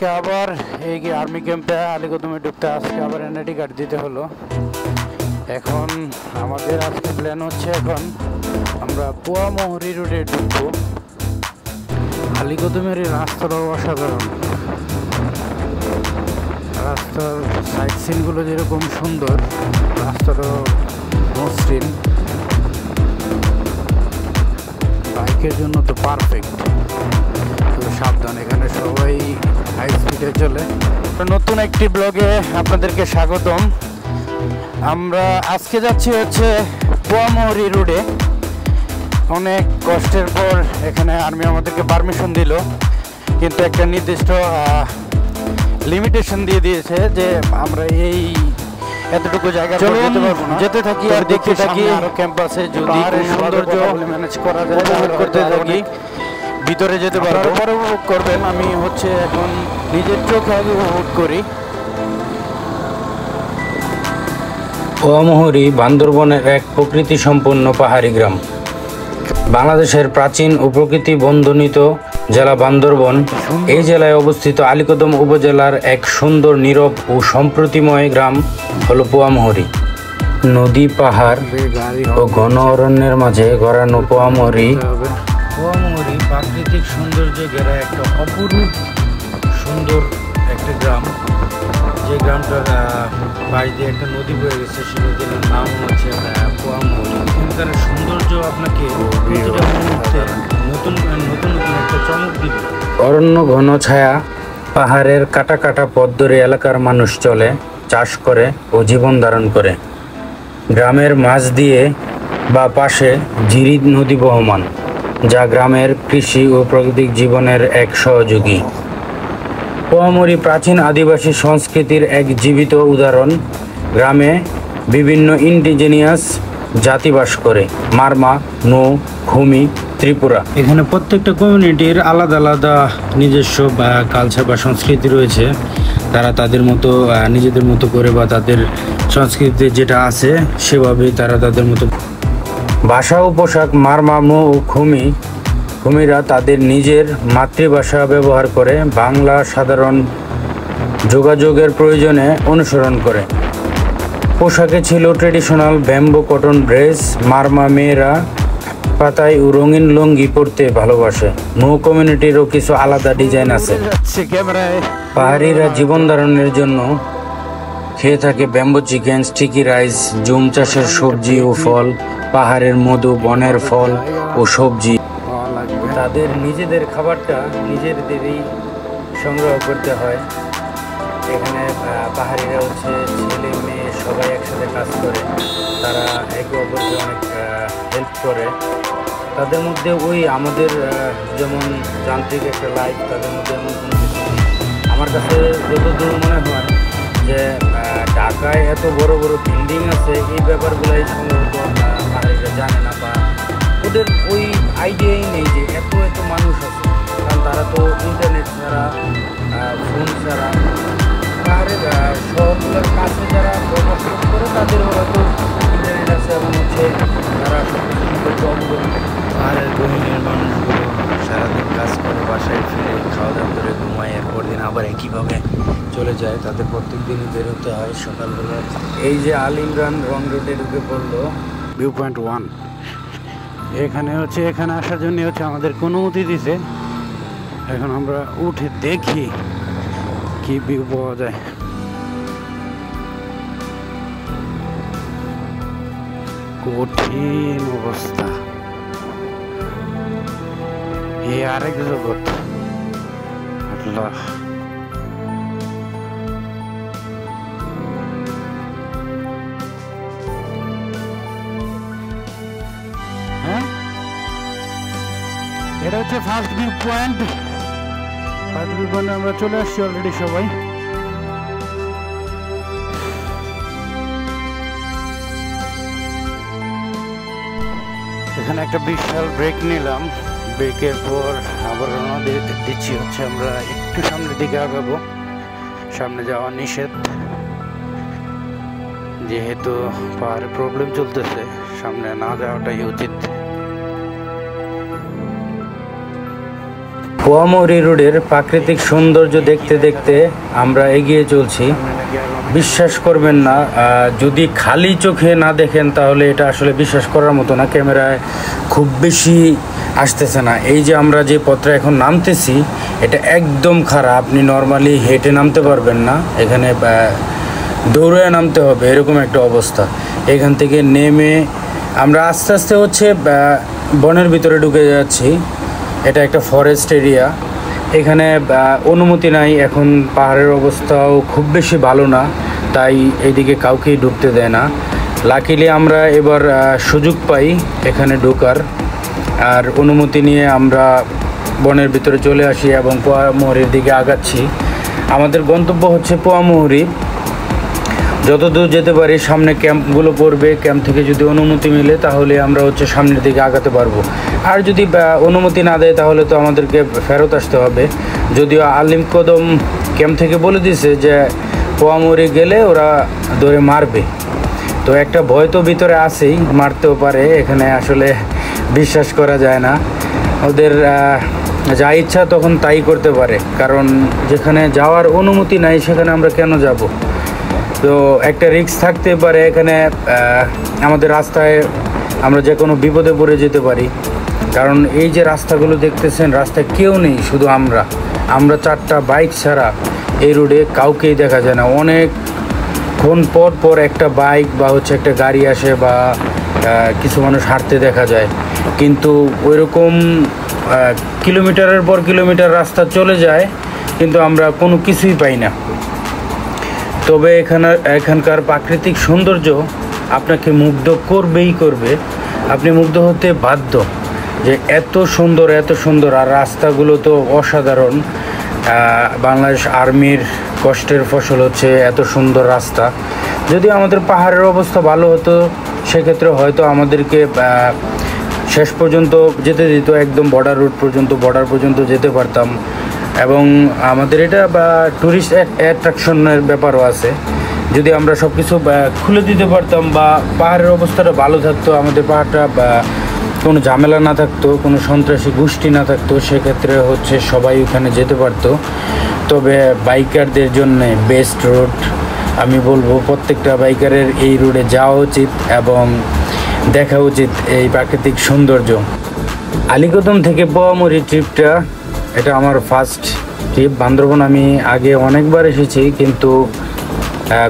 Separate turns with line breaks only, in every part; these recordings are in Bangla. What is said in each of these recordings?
আজকে আবার এই আর্মি ক্যাম্পে আলীকদমে ঢুকতে আজকে আবার এনআইডি কার্ড দিতে হলো। এখন আমাদের আজকে প্ল্যান হচ্ছে এখন আমরা পোয়ামুহুরী রোডে ঢুকবো। আলীকদমের এই রাস্তাটাও অসাধারণ, রাস্তার সাইড সিনগুলো যেরকম সুন্দর, রাস্তাটাও মসৃণ, বাইকের জন্য তো পারফেক্ট। সাবধান, এখানে সবাই হাই স্পিডে চলে। নতুন একটি ব্লগে আপনাদেরকে স্বাগতম। আমরা আজকে যাচ্ছি হচ্ছে পোয়ামুহুরী রোডে। অনেক কষ্টের পর এখানে আর্মি আমাদেরকে পারমিশন দিল, কিন্তু একটা নির্দিষ্ট লিমিটেশন দিয়ে দিয়েছে যে আমরা এই এতটুকু জায়গা যেতে পারবো না। যেতে থাকি আর দেখতে থাকি আরো ক্যাম্পাসে যদি সৌন্দর্য ম্যানেজ করা যায় করতে থাকি, ভিতরে যেতে পারবো। পরে উপভোগ করবেন, আমি হচ্ছে এখন নিজের চোখে আগে উপভোগ করি।
পোয়ামুহুরী বান্দরবনের এক প্রকৃতি সম্পন্ন পাহাড়ি গ্রাম। বাংলাদেশের প্রাচীন ও প্রকৃতি বন্ধনিত জেলা বান্দরবন। এই জেলায় অবস্থিত আলীকদম উপজেলার এক সুন্দর, নীরব ও সম্প্রতিময় গ্রাম হলো পোয়ামুহুরী। নদী, পাহাড় ও ঘন অরণ্যের মাঝে গড়ানো পোয়ামুহুরী প্রাকৃতিক সৌন্দর্যে ঘেরা একটা অপরূপ সুন্দর একটা গ্রাম। যে গ্রামটার পাশ দিয়ে একটা নদী বয়ে গেছে, সেই নদীর নাম হচ্ছে পোয়ামুহুরী। এখানকার সৌন্দর্য আপনাকে প্রতিটা মুহূর্তে নতুন নতুন একটা চমক দিবে। অরণ্য, ঘন ছায়া, পাহাড়ের কাটা কাটা পথ ধরে এলাকার মানুষ চলে, চাষ করে ও জীবন ধারণ করে। গ্রামের মাঝ দিয়ে বা পাশে ঝিরি নদী বহমান, যা গ্রামের কৃষি ও প্রাকৃতিক জীবনের এক সহযোগী। পোয়ামুহুরী প্রাচীন আদিবাসী সংস্কৃতির এক জীবিত উদাহরণ। গ্রামে বিভিন্ন ইন্ডিজেনিয়াস জাতি বাস করে: মারমা, নো, খুমি, ত্রিপুরা। এখানে প্রত্যেকটা কমিউনিটির আলাদা আলাদা নিজস্ব কালচার বা সংস্কৃতি রয়েছে। তারা তাদের মতো নিজেদের মতো করে বা তাদের সংস্কৃতিতে যেটা আছে সেভাবেই তারা তাদের মতো ভাষা ও পোশাক। মারমা, মো ও খুমিরা তাদের নিজের মাতৃভাষা ব্যবহার করে বাংলা সাধারণ যোগাযোগের প্রয়োজনে অনুসরণ করে। পোশাকে ছিল traditional bamboo cotton dress. Marma মেয়েরা পাতায় ও রঙিন লুঙ্গি পরতে ভালোবাসে। মো কমিউনিটিরও কিছু আলাদা ডিজাইন আছে। পাহাড়িরা জীবন ধারণের জন্য খেয়ে থাকে bamboo chicken, sticky rice, zoom চাষের সবজি ও ফল, পাহাড়ের মধু, বনের ফল ও সবজি। তাদের নিজেদের খাবারটা নিজেদেরই সংগ্রহ করতে হয়। এখানে পাহাড়িরা হচ্ছে ছেলে মেয়ে সবাই একসাথে কাজ করে, তারা একে অপরকে অনেক হেল্প করে। তাদের মধ্যে ওই আমাদের যেমন যান্ত্রিক একটা লাইফ, তাদের মধ্যে এমন কোনো কিছু নেই। আমার কাছে যতদূর মনে হয় যে ঢাকায় এত বড় বড় বিল্ডিং আছে, এই ব্যাপারগুলাই সম্ভবত পাহাড়িরা জানে না, বা ওদের ওই আইডিয়াই নেই যে এত এত মানুষ আছে। কারণ তারা তো ইন্টারনেট ছাড়া, ফোন ছাড়া, পাহাড়ের শহরগুলোর কাছে যারা বসবাস করে তাদের হয়তো ইন্টারনেট আছে এবং হচ্ছে তারা সম্পর্কে অবগত। পাহাড়ের গহীনের মানুষগুলো সারাদিন কাজ করে, বাসায় ফিরে খাওয়া দাওয়া করে ঘুমায়, এরপর দিন আবার একইভাবে চলে যায়। তাদের প্রত্যেক দিনই বেরোতে হয় সকালবেলা। এই যে আল ইমরান রং রোডে ঢুকে পড়লো
ভিউ পয়েন্ট 1। এখানে হচ্ছে এখানে আসার জন্য হচ্ছে আমাদের অনুমতি দিছে। এখন আমরা উঠে দেখি কি ভিউ পাওয়া যায়। কঠিন অবস্থা, এ আরেক জগৎ। আল্লাহ, হ্যাঁ, এটা হচ্ছে first view point. First view পয়েন্টে আমরা চলে আসছি অলরেডি সবাই। এখানে একটা বিশাল ব্রেক নিলাম, ব্রেকের পর আবার রওনা দিচ্ছি হচ্ছে আমরা একটু সামনের দিকে আগাবো। সামনে যাওয়া নিষেধ, যেহেতু পাহাড়ে প্রবলেম চলতেছে, সামনে না যাওয়াটাই উচিত। পোয়ামৌরি রোডের প্রাকৃতিক সৌন্দর্য দেখতে দেখতে আমরা এগিয়ে চলছি। বিশ্বাস করবেন না, যদি খালি চোখে না দেখেন তাহলে এটা আসলে বিশ্বাস করার মতো না। ক্যামেরায় খুব বেশি আসতেছে না। এই যে আমরা যে পথটা এখন নামতেছি এটা একদম খারাপ, আপনি নর্মালি হেঁটে নামতে পারবেন না, এখানে দৌড়ে নামতে হবে, এরকম একটা অবস্থা। এখান থেকে নেমে আমরা আস্তে আস্তে হচ্ছে বনের ভিতরে ঢুকে যাচ্ছি। এটা একটা ফরেস্ট এরিয়া, এখানে অনুমতি নাই। এখন পাহাড়ের অবস্থাও খুব বেশি ভালো না, তাই এইদিকে কাউকেই ঢুকতে দেয় না। লাকিলি আমরা এবার সুযোগ পাই এখানে ঢোকার, আর অনুমতি নিয়ে আমরা বনের ভিতরে চলে আসি এবং পোয়ামৌরির দিকে আগাচ্ছি। আমাদের গন্তব্য হচ্ছে পোয়ামৌরি। যতদূর যেতে পারি, সামনে ক্যাম্পগুলো পড়বে, ক্যাম্প থেকে যদি অনুমতি মিলে তাহলে আমরা হচ্ছে সামনের দিকে আগাতে পারবো। আর যদি অনুমতি না দেয় তাহলে তো আমাদেরকে ফেরত আসতে হবে। যদিও আলিম কদম ক্যাম্প থেকে বলে দিছে যে পোয়ামৌরি গেলে ওরা ধরে মারবে, তো একটা ভয় তো ভিতরে আছেই, মারতেও পারে। এখানে আসলে বিশ্বাস করা যায় না, ওদের যা ইচ্ছা তখন তাই করতে পারে, কারণ যেখানে যাওয়ার অনুমতি নাই সেখানে আমরা কেন যাব? তো একটা রিস্ক থাকতে পারে এখানে। আমাদের রাস্তায় আমরা যে কোনো বিপদে পড়ে যেতে পারি, কারণ এই যে রাস্তাগুলো দেখতেছেন, রাস্তায় কেউ নেই, শুধু আমরা 4টা বাইক ছাড়া এই রোডে কাউকেই দেখা যায় না। অনেকক্ষণ পর পর একটা বাইক বা হচ্ছে একটা গাড়ি আসে বা কিছু মানুষ হাঁটতে দেখা যায়, কিন্তু ওইরকম কিলোমিটারের পর কিলোমিটার রাস্তা চলে যায়, কিন্তু আমরা কোনো কিছুই পাই না। তবে এখানকার প্রাকৃতিক সৌন্দর্য আপনাকে মুগ্ধ করবেই করবে, আপনি মুগ্ধ হতে বাধ্য যে এত সুন্দর। আর রাস্তাগুলো তো অসাধারণ। বাংলাদেশ আর্মির কষ্টের ফসল হচ্ছে এত সুন্দর রাস্তা। যদি আমাদের পাহাড়ের অবস্থা ভালো হতো সেক্ষেত্রে হয়তো আমাদেরকে শেষ পর্যন্ত যেতে দিত, একদম বর্ডার পর্যন্ত যেতে পারতাম। এবং আমাদের এটা ট্যুরিস্ট অ্যাট্রাকশনের ব্যাপারও আছে। যদি আমরা সব কিছু খুলে দিতে পারতাম বা পাহাড়ের অবস্থাটা ভালো থাকতো, আমাদের পাহাড়টা কোনো ঝামেলা না থাকতো, কোনো সন্ত্রাসী গোষ্ঠী না থাকতো, সেক্ষেত্রে হচ্ছে সবাই ওখানে যেতে পারতো। তবে বাইকারদের জন্য বেস্ট রোড, আমি বলবো প্রত্যেকটা বাইকারের এই রোডে যাওয়া উচিত এবং দেখা উচিত এই প্রাকৃতিক সৌন্দর্য। আলীকদম থেকে পোয়ামৌরি ট্রিপটা এটা আমার ফার্স্ট ট্রিপ। বান্দরবন আমি আগে অনেকবার এসেছি, কিন্তু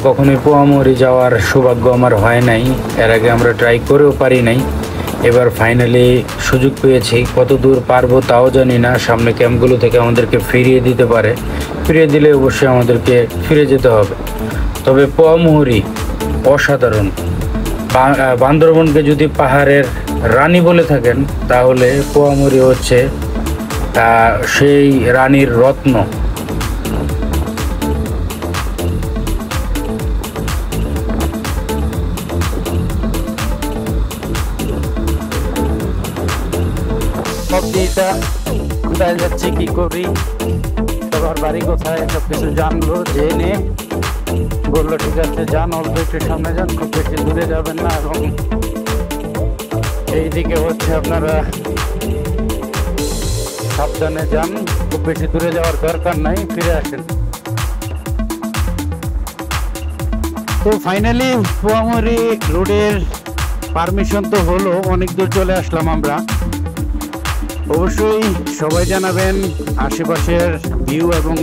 কখনোই পোয়ামৌরি যাওয়ার সৌভাগ্য আমার হয় নাই। এর আগে আমরা ট্রাই করেও পারি নাই, এবার ফাইনালি সুযোগ পেয়েছি। কত দূর পারবো তাও জানি না। সামনে ক্যাম্পগুলো থেকে আমাদেরকে ফিরিয়ে দিতে পারে, ফিরিয়ে দিলে অবশ্যই আমাদেরকে ফিরে যেতে হবে। তবে পোয়ামৌরি অসাধারণ। বান্দরবনকে যদি পাহাড়ের রানী বলে থাকেন তাহলে পোয়ামৌরি হচ্ছে সেই রানীর রত্ন। কোথায় যাচ্ছি, কি করি, সবার বাড়ি কোথায়, সবকিছু জানলো, জেনে বললো ঠিক আছে যান, অল্প একটু সামনে যান, খুব বেশি দূরে যাবেন না। এবং এইদিকে হচ্ছে আপনারা সাবধানে যান, খুব বেশি দূরে যাওয়ার দরকার নাই, ফিরে আসেন। তো ফাইনালি পোয়ামৌরি রোডের পারমিশন তো হলো, অনেক দূর চলে আসলাম আমরা। অবশ্যই সবাই জানাবেন আশেপাশের ভিউ এবং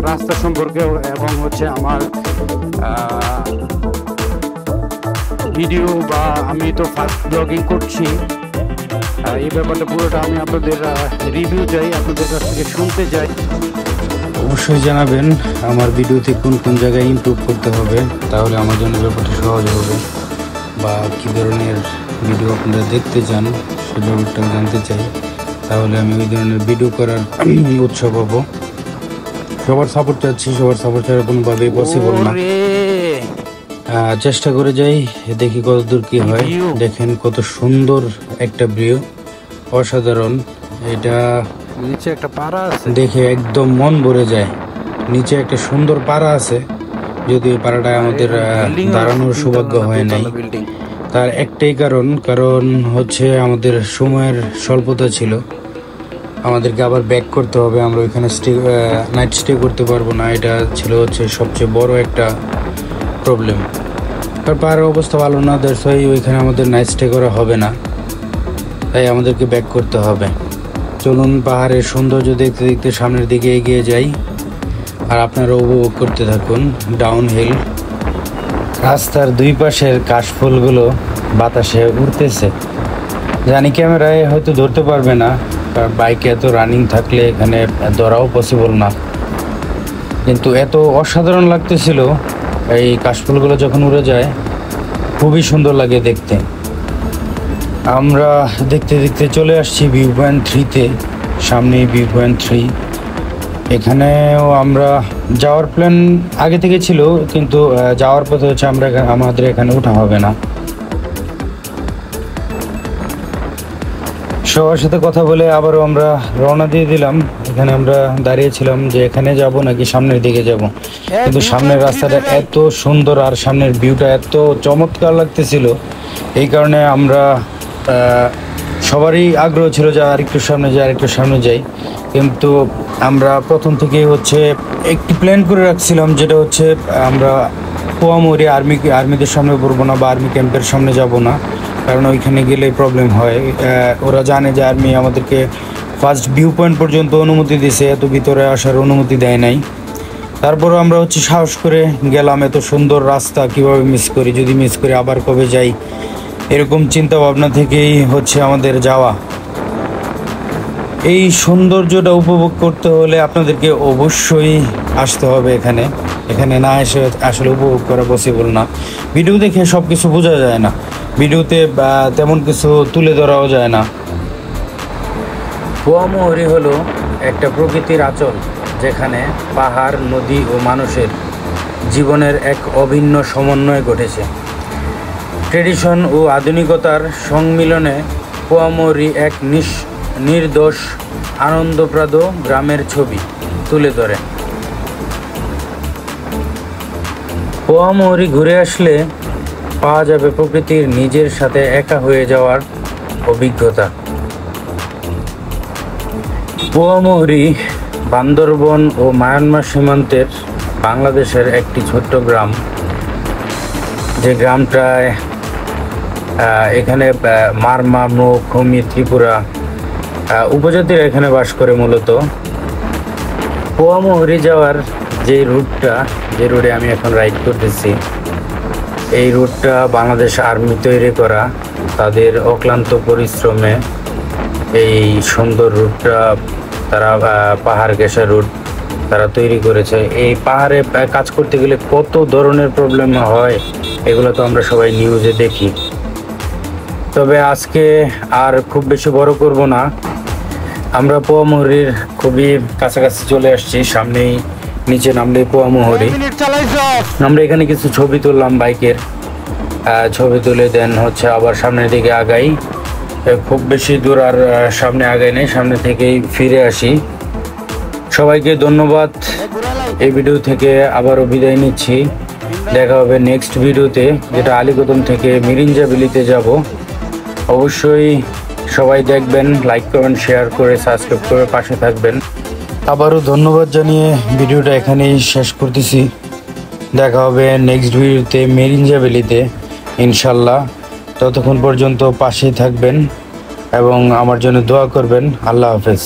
রাস্তা সম্পর্কে, এবং হচ্ছে আমার ভিডিও বা আমি তো ফার্স্ট ব্লগিং করছি, এই ব্যাপারটা পুরোটা আমি আপনাদের রিভিউ চাই, আপনাদের কাছ থেকে শুনতে চাই। অবশ্যই জানাবেন আমার ভিডিওতে কোন কোন জায়গায় ইমপ্রুভ করতে হবে, তাহলে আমার জন্য ব্যাপারটা সহজ হবে, বা কী ধরনের ভিডিও আপনারা দেখতে চান সে ব্যাপারটা জানতে চাই, তাহলে আমি ওই ধরনের ভিডিও করার উৎসাহ পাবো। সবার সাপোর্ট চাচ্ছি, সবার সাপোর্ট ছাড়া কোনোভাবেই পসিবল না। চেষ্টা করে যাই, দেখি কতদূর কি হয়। দেখেন কত সুন্দর একটা ভিউ, অসাধারণ। এটা নিচে একটা পাড়া আছে, দেখে একদম মন ভরে যায়। নিচে একটা সুন্দর পাড়া আছে, যদি পাড়াটা আমাদের দাঁড়ানোর সৌভাগ্য হয় নাই। তার একটাই কারণ হচ্ছে আমাদের সময়ের স্বল্পতা ছিল। আমাদেরকে আবার ব্যাক করতে হবে, আমরা ওইখানে নাইট স্টে করতে পারবো না। এটা ছিল হচ্ছে সবচেয়ে বড় একটা প্রবলেম। আর পাহাড়ের অবস্থা ভালো না, দ্যাটস ওয়াই ওইখানে আমাদের নাইট স্টে করা হবে না, তাই আমাদেরকে ব্যাক করতে হবে। চলুন পাহাড়ের সৌন্দর্য দেখতে দেখতে সামনের দিকে এগিয়ে যাই, আর আপনারা উপভোগ করতে থাকুন ডাউন হিল। রাস্তার দুই পাশের কাশফুলগুলো বাতাসে উড়তেছে। জানি ক্যামেরায় হয়তো ধরতে পারবে না, কারণ বাইকে এত রানিং থাকলে এখানে ধরাও পসিবল না, কিন্তু এত অসাধারণ লাগতেছিল এই কাশফুলগুলো যখন উড়ে যায়, খুবই সুন্দর লাগে দেখতে। আমরা দেখতে দেখতে চলে আসছি ভিউ পয়েন্ট 3-তে। সামনে ভিউ পয়েন্ট 3, এখানেও আমরা যাওয়ার প্ল্যান আগে থেকে ছিল, কিন্তু যাওয়ার পথে হচ্ছে আমাদের এখানে ওঠা হবে না। সবার সাথে কথা বলে আবারও আমরা রওনা দিয়ে দিলাম। এখানে আমরা দাঁড়িয়েছিলাম যে এখানে যাব নাকি সামনের দিকে যাব, কিন্তু সামনের রাস্তাটা এত সুন্দর আর সামনের ভিউটা এত চমৎকার লাগতেছিল, এই কারণে আমরা সবারই আগ্রহ ছিল যে আরেকটু সামনে যাই। কিন্তু আমরা প্রথম থেকেই হচ্ছে একটি প্ল্যান করে রাখছিলাম, যেটা হচ্ছে আমরা পোয়ামুড়ি আর্মিদের সামনে পড়বো না বা আর্মি ক্যাম্পের সামনে যাব না, কারণ ওইখানে গেলে প্রবলেম হয়। ওরা জানে যে আর্মি আমাদেরকে ফার্স্ট ভিউ পয়েন্ট পর্যন্ত অনুমতি দিয়েছে, এত ভিতরে আসার অনুমতি দেয় নাই। তারপরও আমরা হচ্ছে সাহস করে গেলাম। এত সুন্দর রাস্তা কিভাবে মিস করি, যদি মিস করি আবার কবে যাই, এরকম চিন্তা ভাবনা থেকেই হচ্ছে আমাদের যাওয়া। এই সৌন্দর্যটা উপভোগ করতে হলে আপনাদেরকে অবশ্যই আসতে হবে এখানে না এসে আসলে উপভোগ করা পসিবল না। ভিডিও দেখে সব কিছু বোঝা যায় না, ভিডিওতে তেমন কিছু তুলে ধরাও যায় না। পোয়ামুড়ি হলো একটা প্রকৃতির আঁচল, যেখানে পাহাড়, নদী ও মানুষের জীবনের এক অভিন্ন সমন্বয় ঘটেছে। ট্রেডিশন ও আধুনিকতার সংমিলনে পোয়ামুড়ি এক নির্দোষ আনন্দপ্রদ গ্রামের ছবি তুলে ধরে। পোয়ামুড়ি ঘুরে আসলে পাওয়া যাবে প্রকৃতির নিজের সাথে একা হয়ে যাওয়ার অভিজ্ঞতা। পোয়ামুড়ি বান্দরবন ও মায়ানমার সীমান্তের বাংলাদেশের একটি ছোট্ট গ্রাম, যে গ্রামটায় এখানে মারমা, মুখ, ভূমি, ত্রিপুরা উপজাতিরা এখানে বাস করে মূলত। পোয়ামুড়ি যাওয়ার যে রুটে আমি এখন রাইড করতেছি, এই রুটটা বাংলাদেশ আর্মি তৈরি করা, তাদের অক্লান্ত পরিশ্রমে এই সুন্দর রুটটা তারা পাহাড় ঘেঁষা রুট তারা তৈরি করেছে। এই পাহাড়ে কাজ করতে গেলে কত ধরনের প্রবলেম হয়, এগুলো তো আমরা সবাই নিউজে দেখি। তবে আজকে আর খুব বেশি বড় করব না, আমরা পোয়ামুড়ির খুবই কাছাকাছি চলে আসছি। সামনেই নিচে নামলেই পোয়ামুড়ি। আমরা এখানে কিছু ছবি তুললাম বাইকের, ছবি তুলে দেন হচ্ছে আবার সামনের দিকে আগাই। খুব বেশি দূর আর সামনে আগাই নেই, সামনে থেকেই ফিরে আসি। সবাইকে ধন্যবাদ। এই ভিডিও থেকে আবারও বিদায় নিচ্ছি। দেখা হবে নেক্সট ভিডিওতে, যেটা আলীকদম থেকে মিরিঞ্জা ভ্যালিতে যাব। অবশ্যই সবাই দেখবেন, লাইক কমেন্ট শেয়ার করে সাবস্ক্রাইব করে পাশে থাকবেন। আবারও ধন্যবাদ জানিয়ে ভিডিওটা এখানেই শেষ করতেছি। দেখা হবে নেক্সট ভিডিওতে মিরিঞ্জা ভ্যালিতে ইনশাল্লাহ। ততক্ষণ পর্যন্ত পাশেই থাকবেন এবং আমার জন্য দোয়া করবেন। আল্লাহ হাফেজ।